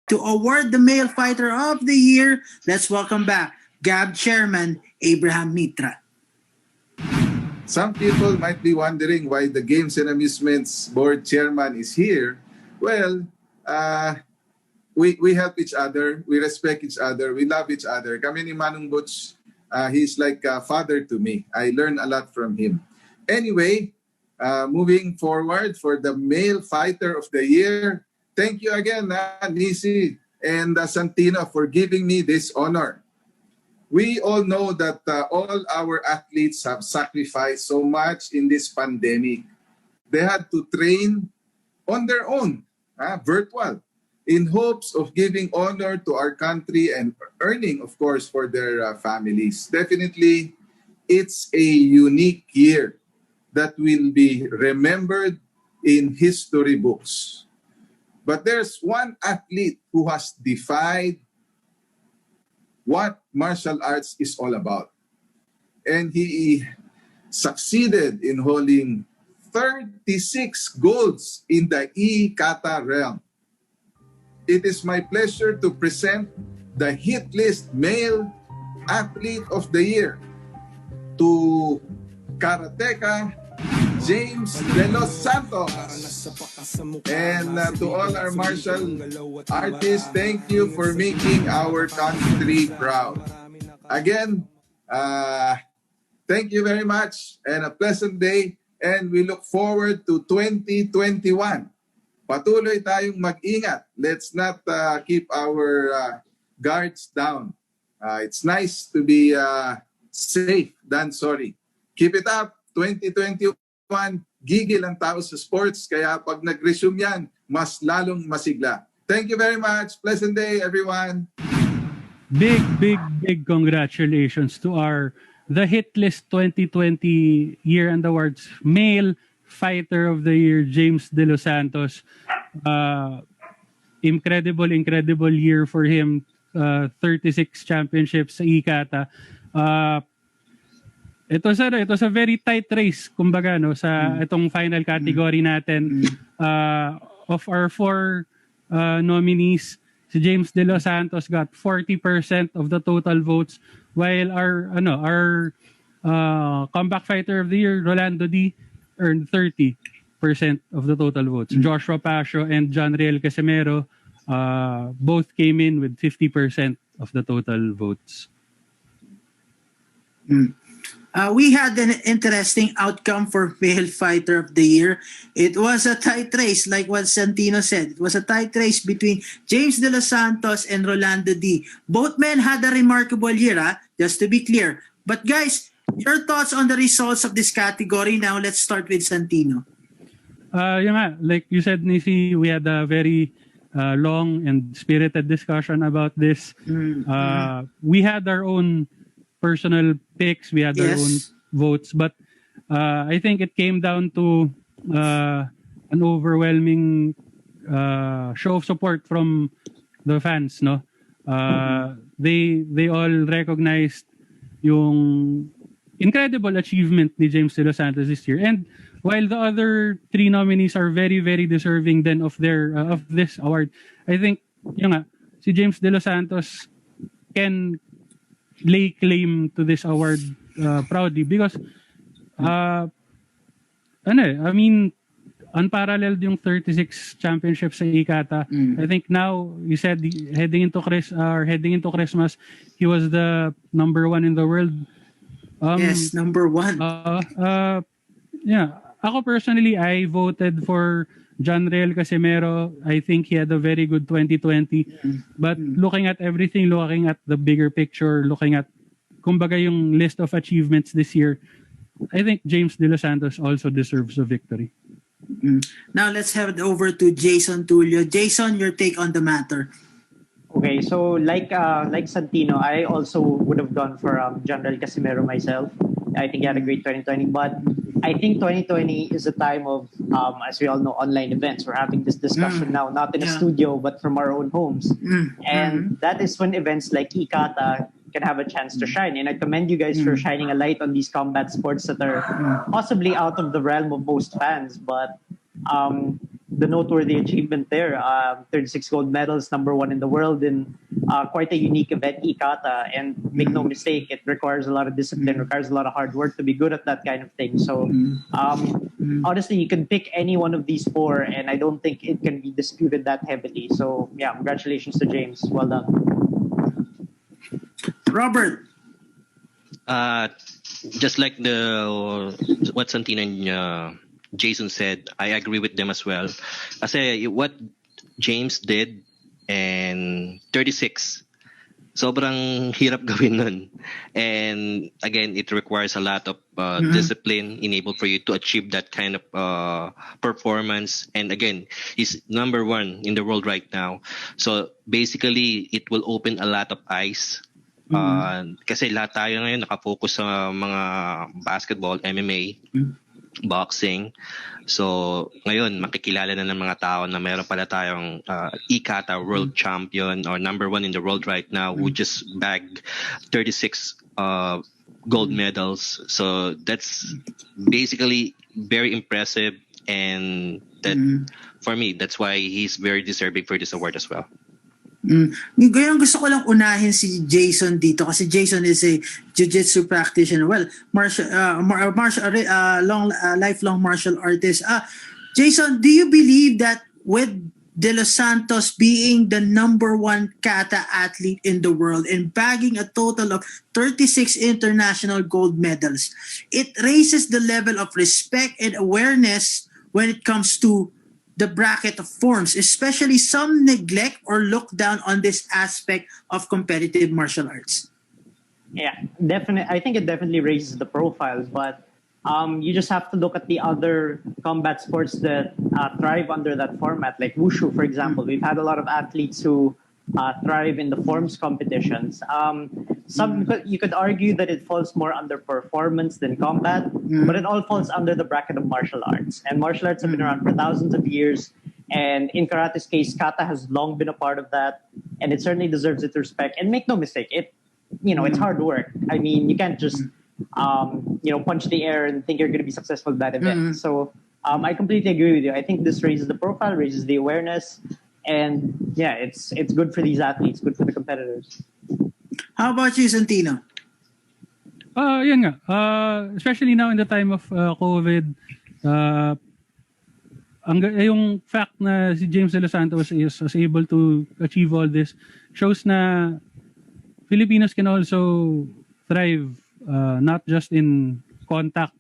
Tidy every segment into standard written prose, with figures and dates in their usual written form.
to award the Male Fighter of the Year. Let's welcome back GAB Chairman Abraham Mitra. Some people might be wondering why the Games and Amusements Board Chairman is here. Well, we help each other, we respect each other, we love each other. Kami ni Manong Butch, he's like a father to me. I learn a lot from him. Anyway, moving forward for the Male Fighter of the Year, thank you again, Nisi and Santino, for giving me this honor. We all know that all our athletes have sacrificed so much in this pandemic. They had to train on their own, virtual, in hopes of giving honor to our country and earning, of course, for their families. Definitely, it's a unique year that will be remembered in history books. But there's one athlete who has defied what martial arts is all about. And he succeeded in holding 36 golds in the e-kata realm. It is my pleasure to present the hit list Male Athlete of the Year to Karateka James Delos Santos. And to all our martial artists, thank you for making our country proud. Again, thank you very much and a pleasant day, and we look forward to 2021. Patuloy tayong mag-ingat. Let's not keep our guards down. It's nice to be safe than sorry. Keep it up, 2021. Gigil ang tao sa sports, kaya pag nag-resume yan, mas lalong masigla. Thank you very much. Pleasant day, everyone. Big congratulations to the Hit List 2020 Year and Awards Male Fighter of the Year, James De Los Santos. Incredible year for him. 36 championships sa IKATA. It was a very tight race, kumbaga, no, sa itong final category natin. Of our 4 nominees, si James De Los Santos got 40% of the total votes, while our comeback fighter of the year, Rolando D, earned 30% of the total votes. Joshua Pasio and John Riel Casimero both came in with 50% of the total votes. We had an interesting outcome for Male Fighter of the Year. It was a tight race, like what Santino said. It was a tight race between James De Los Santos and Rolando D. Both men had a remarkable year, just to be clear. But guys, your thoughts on the results of this category. Now let's start with Santino. Like you said, Nisi, we had a very long and spirited discussion about this. We had our own personal picks, we had our own votes, but I think it came down to an overwhelming show of support from the fans, no? They all recognized yung incredible achievement ni James De Los Santos this year, and while the other 3 nominees are very deserving then of this award, I think si James De Los Santos can lay claim to this award proudly because unparalleled yung 36 championships sa IKATA. I think now, you said heading into Christmas, he was the number 1 in the world. Yes, number 1. Ako personally, I voted for John Riel Casimero. I think he had a very good 2020. But looking at everything, looking at the bigger picture, looking at kumbaga yung list of achievements this year, I think James De Los Santos also deserves a victory. Now let's head over to Jason Tulio. Jason, your take on the matter. Okay, so like Santino, I also would have gone for John Riel Casimero myself. I think he had a great 2020, but I think 2020 is a time of, as we all know, online events. We're having this discussion now, not in a studio, but from our own homes. And that is when events like IKATA can have a chance to shine. And I commend you guys for shining a light on these combat sports that are possibly out of the realm of most fans. But the noteworthy achievement there. 36 gold medals, number one in the world in quite a unique event, Ikata. And make no mistake, it requires a lot of discipline, requires a lot of hard work to be good at that kind of thing. So honestly, you can pick any one of these four, and I don't think it can be disputed that heavily. So yeah, congratulations to James. Well done. Robert. Just like what Santino and Jason said, I agree with them as well. Kasi what James did and 36, sobrang hirap gawin nun. And again, it requires a lot of discipline enable for you to achieve that kind of performance. And again, he's number one in the world right now. So basically, it will open a lot of eyes. Kasi lahat tayo ngayon nakafocus sa mga basketball, MMA, boxing. So ngayon makikilala na ng mga tao na meron pala tayong Ikata world champion or number one in the world right now who just bagged 36 gold medals. So that's basically very impressive, and that for me, that's why he's very deserving for this award as well. Ngayon gusto ko lang unahin si Jason dito kasi Jason is a jiu-jitsu practitioner. Well, lifelong martial artist. Jason, do you believe that with Delos Santos being the number one kata athlete in the world and bagging a total of 36 international gold medals, it raises the level of respect and awareness when it comes to the bracket of forms, especially some neglect or look down on this aspect of competitive martial arts? Yeah, definitely. I think it definitely raises the profiles, but you just have to look at the other combat sports that thrive under that format, like wushu, for example. We've had a lot of athletes who thrive in the forms competitions. You could argue that it falls more under performance than combat, but it all falls under the bracket of martial arts. And martial arts have been around for thousands of years. And in karate's case, kata has long been a part of that, and it certainly deserves its respect. And make no mistake, it's hard work. I mean, you can't just punch the air and think you're going to be successful at that event. So I completely agree with you. I think this raises the profile, raises the awareness. And yeah, it's good for these athletes, good for the competitors. How about you, Santino? Yun nga. Especially now in the time of COVID, yung fact na si James Delos Santos was able to achieve all this shows na Filipinos can also thrive not just in contact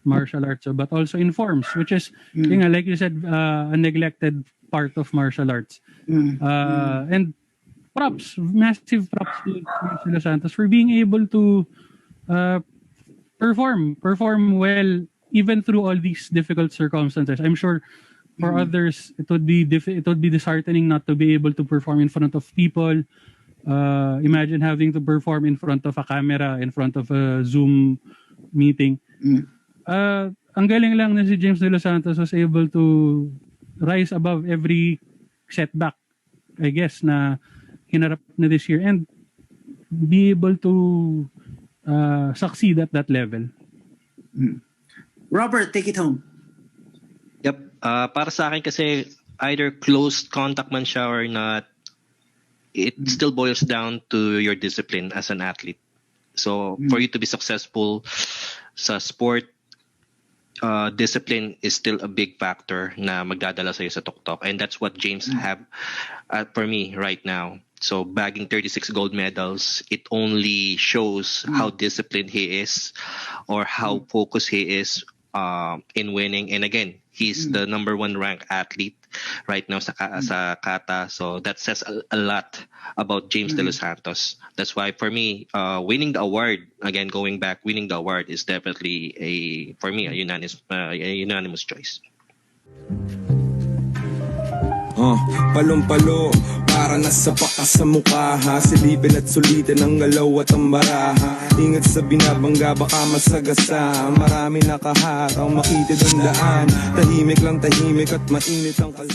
martial arts but also in forms, which is yun nga, like you said, a neglected part of martial arts. And massive props to Delos Santos for being able to perform well even through all these difficult circumstances. I'm sure for others it would be disheartening not to be able to perform in front of people. Imagine having to perform in front of a camera, in front of a Zoom meeting. Ang galing lang na si James Delos Santos was able to rise above every setback, I guess, na hinarap na this year and be able to succeed at that level. Robert, take it home. Yep. Para sa akin kasi either close contact man siya or not, it still boils down to your discipline as an athlete. So for you to be successful sa sport, discipline is still a big factor na magdadala sa'yo sa tuktok. And that's what James have for me right now. So bagging 36 gold medals, it only shows how disciplined he is or how focused he is in winning. And again, he's the number one ranked athlete right now sa kata. So that says a lot about James Delos Santos. That's why for me, winning the award, again, going back, winning the award is definitely a unanimous choice. Palong-palo, para nasa bakas sa mukha ha. Silipin at sulitin ang galaw at ang baraha. Ingat sa binabangga baka masagasa. Marami nakahataw makitid ang daan. Tahimik lang tahimik at mainit ang kalsada.